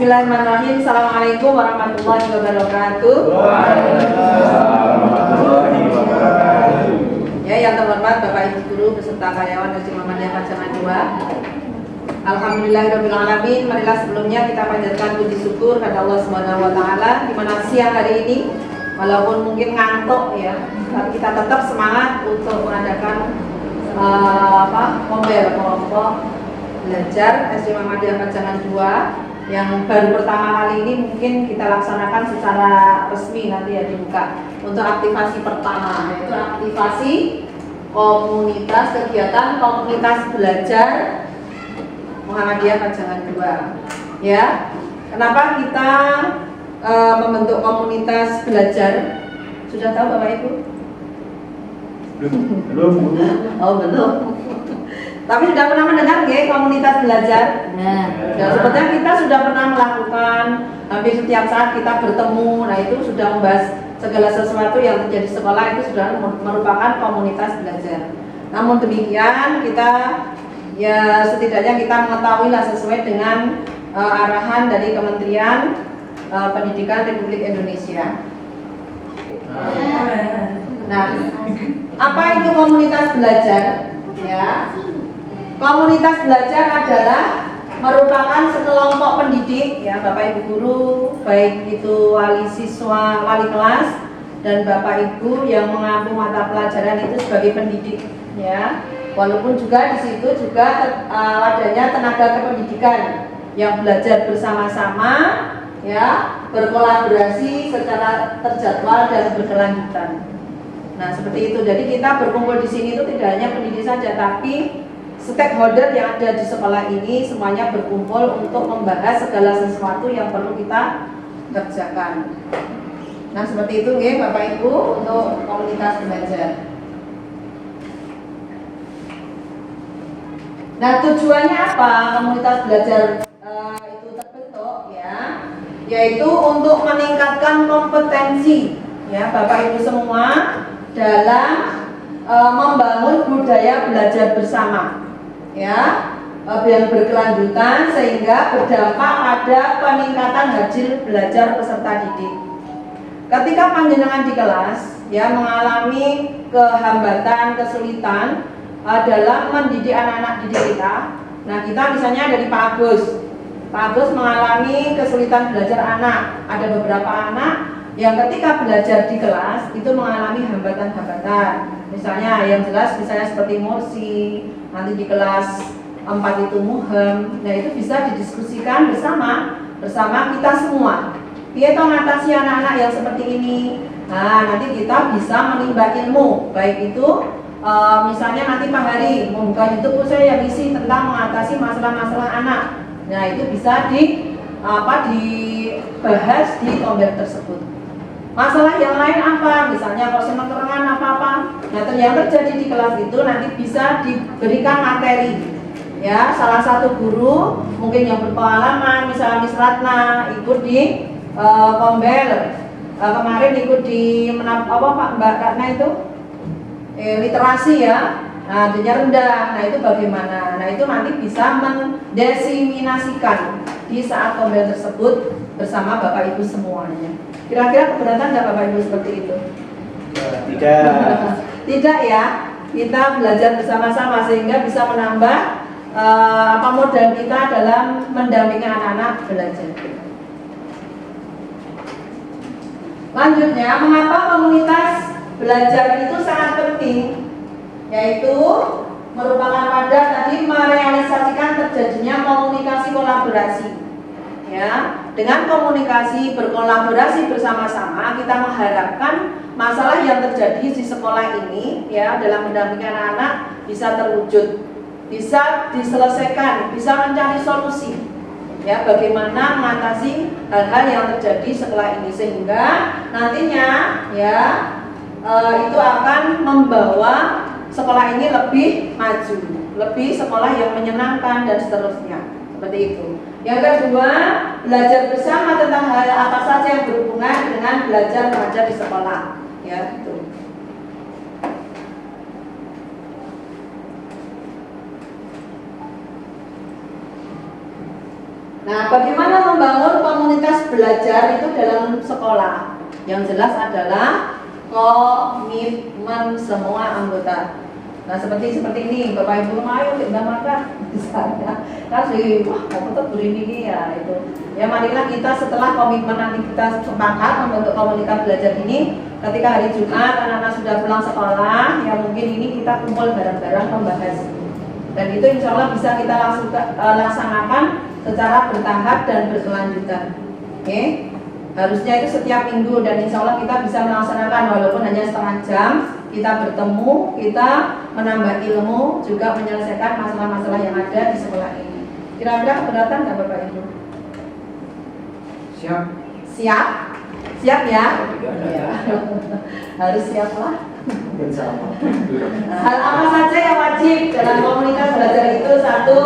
Bismillahirrahmanirrahim. Assalamualaikum warahmatullahi wabarakatuh. Ya, yang terhormat Bapak Ibu Guru beserta karyawan SD Muhammadiyah Pajangan 2. Alhamdulillahirrahmanirrahim. Marilah sebelumnya kita panjatkan puji syukur kepada Allah Subhanahu wa taala di mana siang hari ini walaupun mungkin ngantuk ya, tapi kita tetap semangat untuk mengadakan kelompok belajar SD Muhammadiyah Pajangan 2 yang baru pertama kali ini mungkin kita laksanakan secara resmi nanti ya dibuka untuk aktivasi pertama, yaitu aktivasi komunitas kegiatan komunitas belajar Muhammadiyah Pajangan 2 ya. Kenapa kita membentuk komunitas belajar? Sudah tahu Bapak Ibu? Belum. Oh belum. Tapi sudah pernah mendengar ya komunitas belajar? Ya, sepertinya kita sudah pernah melakukan hampir setiap saat kita bertemu. Nah itu sudah membahas segala sesuatu yang terjadi di sekolah, itu sudah merupakan komunitas belajar. Namun demikian kita ya setidaknya kita mengetahui lah sesuai dengan arahan dari Kementerian Pendidikan Republik Indonesia. Nah, apa itu komunitas belajar? Ya. Komunitas belajar adalah merupakan sekelompok pendidik ya, Bapak Ibu guru, baik itu wali siswa, wali kelas dan Bapak Ibu yang mengampu mata pelajaran itu sebagai pendidik ya. Walaupun juga di situ juga adanya tenaga kependidikan yang belajar bersama-sama ya, berkolaborasi secara terjadwal dan berkelanjutan. Nah, seperti itu. Jadi kita berkumpul di sini itu tidak hanya pendidik saja, tapi stakeholder yang ada di sekolah ini semuanya berkumpul untuk membahas segala sesuatu yang perlu kita kerjakan. Nah, seperti itu ya Bapak Ibu untuk komunitas belajar. Nah, tujuannya apa komunitas belajar itu terbentuk ya? Yaitu untuk meningkatkan kompetensi ya Bapak Ibu semua dalam membangun budaya belajar bersama ya, yang berkelanjutan sehingga berdampak pada peningkatan hasil belajar peserta didik. Ketika panjenengan di kelas ya mengalami kehambatan, kesulitan dalam mendidik anak-anak didik kita. Nah, kita misalnya dari Pak Agus. Pak Agus mengalami kesulitan belajar anak. Ada beberapa anak yang ketika belajar di kelas itu mengalami hambatan-hambatan. Misalnya yang jelas misalnya seperti Morsi, nanti di kelas 4 itu Muhem. Nah, itu bisa didiskusikan bersama kita semua. Dia tahu mengatasi anak-anak yang seperti ini. Nah, nanti kita bisa menimba ilmu, baik itu misalnya nanti Pak Hari membuka YouTube saya yang isi tentang mengatasi masalah-masalah anak. Nah, itu bisa dibahas di kombel tersebut. Masalah yang lain apa? Misalnya kalau keterangan apa-apa. Nah, yang terjadi di kelas itu nanti bisa diberikan materi. Ya, salah satu guru mungkin yang berpengalaman, misalnya Miss Ratna ikut di kombel. Kemarin ikut di Mbak Ratna itu literasi ya. Nah, adanya rendah. Nah, itu bagaimana? Nah, itu nanti bisa mendesiminasikan di saat kombel tersebut bersama Bapak Ibu semuanya. Kira-kira keberatan nggak Bapak Ibu seperti itu? Tidak. Tidak ya. Kita belajar bersama-sama sehingga bisa menambah modal kita dalam mendampingi anak-anak belajar. Lanjutnya, mengapa komunitas belajar itu sangat penting? Yaitu merupakan wadah tadi merealisasikan terjadinya komunikasi kolaborasi. Ya, dengan komunikasi berkolaborasi bersama-sama kita mengharapkan masalah yang terjadi di sekolah ini ya dalam mendampingi anak-anak bisa terwujud, bisa diselesaikan, bisa mencari solusi. Ya, bagaimana mengatasi hal-hal yang terjadi setelah ini sehingga nantinya ya itu akan membawa sekolah ini lebih maju, lebih sekolah yang menyenangkan dan seterusnya. Seperti itu. Yang kedua, belajar bersama tentang hal apa saja yang berhubungan dengan belajar mengajar di sekolah. Ya, itu. Nah, bagaimana membangun komunitas belajar itu dalam sekolah? Yang jelas adalah komitmen semua anggota. Nah, seperti ini, Bapak Ibu, ayo kita makan misalnya. Kasih, wah, kamu tuh begini ya itu. Ya, marilah kita setelah komitmen nanti kita sepakat membentuk komunitas belajar ini. Ketika hari Jumat anak-anak sudah pulang sekolah, ya mungkin ini kita kumpul bareng-bareng membahas. Dan itu insya Allah bisa kita laksanakan secara bertahap dan berkelanjutan. Oke? Harusnya itu setiap minggu dan insya Allah kita bisa melaksanakan walaupun hanya setengah jam. Kita bertemu, kita menambah ilmu, juga menyelesaikan masalah-masalah yang ada di sekolah ini. Kira-kira keberatan nggak Bapak Ibu? Siap. Siap? Siap ya? Ya. Harus siap lah. Bersama. Hal apa saja yang wajib dalam komunitas belajar itu? Satu,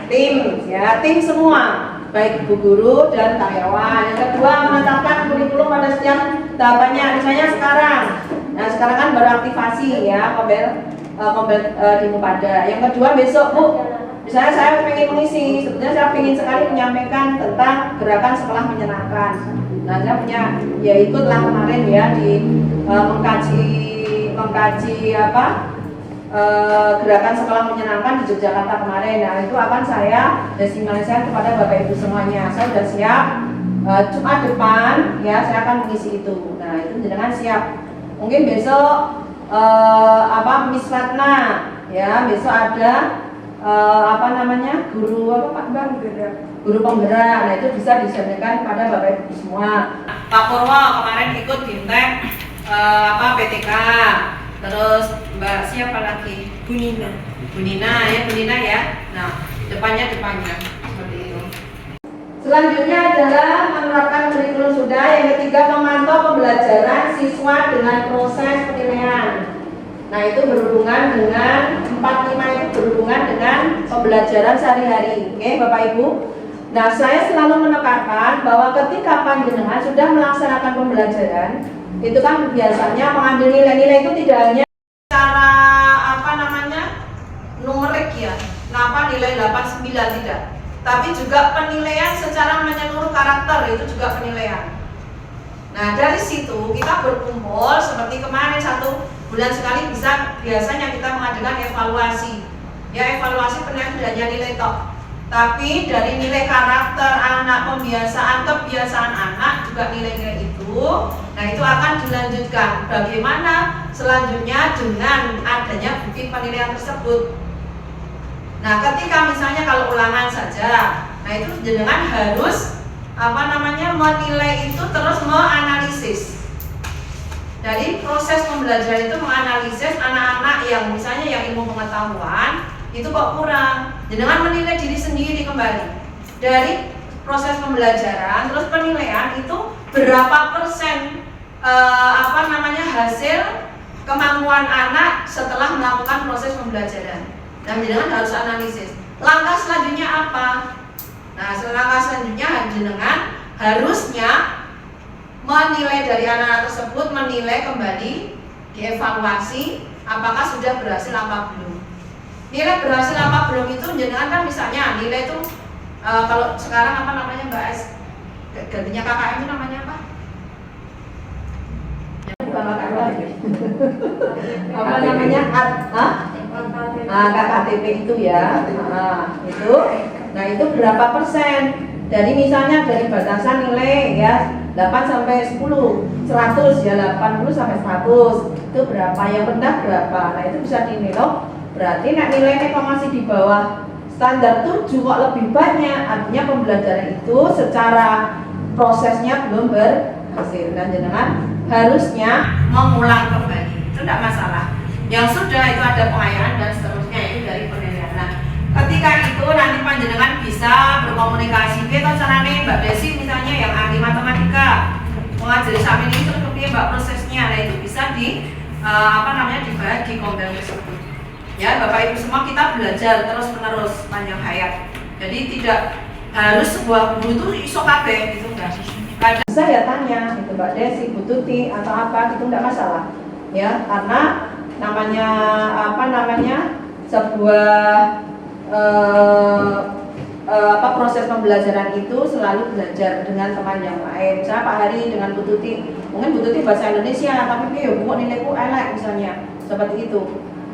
tim, ya tim semua, baik ibu guru dan karyawan. Yang kedua, menetapkan kurikulum pada setiap tahapannya. Misalnya sekarang, nah sekarang kan baru aktivasi ya, Kombel di Mupada. Yang kedua besok Bu, misalnya saya pengen mengisi, sebetulnya saya ingin sekali menyampaikan tentang gerakan sekolah menyenangkan. Nah saya punya, ya ikutlah kemarin ya di mengkaji gerakan sekolah menyenangkan di Yogyakarta kemarin. Nah itu akan saya destinasikan kepada Bapak Ibu semuanya. Saya sudah siap, Jumat depan ya saya akan mengisi itu. Nah itu jenengan siap. Mungkin besok Miss Ratna ya, besok ada guru Pak Bang, guru penggerak. Nah itu bisa disampaikan pada Bapak Ibu semua. Pak Purwo kemarin ikut BIMTEK PTK. Terus Mbak siapa lagi? Bu Nina ya. Nah, depannya seperti itu. Selanjutnya adalah menerapkan kurikulum sudah. Yang ketiga, memantau pembelajaran siswa dengan proses penilaian. Nah, itu berhubungan dengan 45 itu berhubungan dengan pembelajaran sehari-hari. Oke, Bapak Ibu. Nah, saya selalu menekankan bahwa ketika panjenengan sudah melaksanakan pembelajaran, itu kan biasanya mengambil nilai-nilai itu tidak hanya secara numerik ya, nilai 89 tidak, tapi juga penilaian secara menyeluruh karakter, itu juga penilaian. Nah dari situ kita berkumpul seperti kemarin 1 bulan sekali biasanya kita mengadakan evaluasi. Ya evaluasi penilaian tidak hanya nilai tok, tapi dari nilai karakter anak, kebiasaan anak, juga nilai-nilai itu. Nah itu akan dilanjutkan bagaimana selanjutnya dengan adanya bukti penilaian tersebut. Nah ketika misalnya kalau ulangan saja, nah itu jenengan harus menilai itu, terus menganalisis. Dari proses pembelajaran itu menganalisis anak-anak yang misalnya yang ilmu pengetahuan itu kok kurang, jenengan menilai diri sendiri kembali dari proses pembelajaran, terus penilaian itu berapa persen hasil kemampuan anak setelah melakukan proses pembelajaran. Dan jenengan harus analisis langkah selanjutnya apa. Nah langkah selanjutnya jenengan harusnya menilai dari anak-anak tersebut, menilai kembali, dievaluasi apakah sudah berhasil apa belum. Nilai berhasil apa belum itu jenengan kan misalnya nilai itu kalau sekarang Mbak S, gantinya KKM itu namanya apa? KKTP itu ya. Nah itu berapa persen? Dari misalnya dari batasan nilai ya 8 sampai 10, 100 ya 80 sampai 100 itu berapa? Yang rendah berapa? Nah itu bisa dinilai. Berarti nilainya kok masih di bawah standar 7 kok lebih banyak, artinya pembelajaran itu secara prosesnya belum berhasil dan jenengan harusnya mengulang kembali. Itu tidak masalah. Yang sudah itu ada pengayaan dan seterusnya itu dari penilaian. Nah, ketika itu nanti panjenengan bisa berkomunikasi. Kita caranya Mbak Desi misalnya yang ahli matematika mengajari sampai ini terus kemudian Mbak prosesnya. Nah itu bisa dibahas di Kombel tersebut. Ya Bapak Ibu semua kita belajar terus menerus panjang hayat. Jadi tidak harus sebuah guru itu iso kabeh gitu enggak. Kadang saya tanya itu Mbak Desi, Bu Tuti atau apa itu enggak masalah. Ya, karena sebuah proses pembelajaran itu selalu belajar dengan teman yang lain. Misalnya Pak Hari dengan Bu Tuti, mungkin Bu Tuti bahasa Indonesia, tapi ya Bu nilaiku elek misalnya, seperti itu.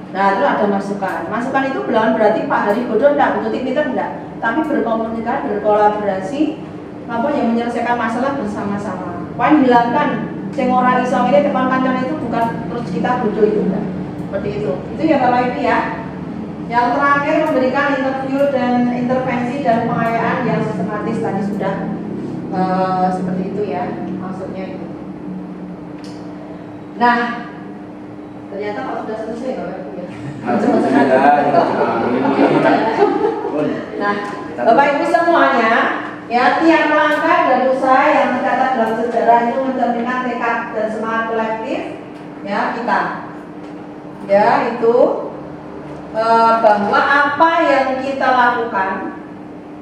Nah, terus ada masukan. Masukan itu belum berarti Pak Hari bodoh enggak, Bu Tuti pintar enggak, tapi berkomunikasi, berkolaborasi, yang menyelesaikan masalah bersama-sama. Poin hilangkan sing ora iso ngene tekan kancane itu bukan terus kita bodoh itu enggak. Seperti itu. Itu ya Bapak Ibu ya. Yang terakhir memberikan interview dan intervensi dan pengayaan yang sistematis tadi sudah seperti itu ya maksudnya itu. Nah, ternyata kalau sudah selesai Bapak Ibu ya. Nah, Bapak Ibu semuanya, ya tiap langkah dan usaha yang tercatat dalam sejarah itu mencerminkan tekad dan semangat kolektif ya kita. Ya itu bahwa apa yang kita lakukan,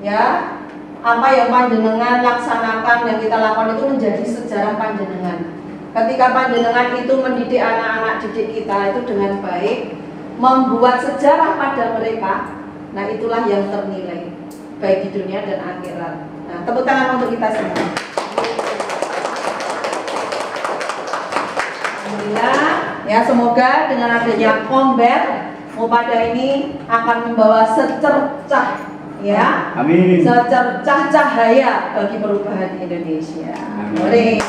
ya apa yang panjenengan laksanakan yang kita lakukan itu menjadi sejarah panjenengan. Ketika panjenengan itu mendidik anak-anak didik kita itu dengan baik, membuat sejarah pada mereka, nah itulah yang ternilai baik di dunia dan akhirat. Nah, tepuk tangan untuk kita semua. Alhamdulillah, ya semoga dengan adanya Komber Mupada ini akan membawa secercah, ya, Amin. secercah cahaya bagi perubahan Indonesia. Amin.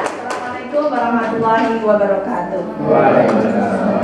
Assalamualaikum warahmatullahi wabarakatuh. Waalaikumsalam.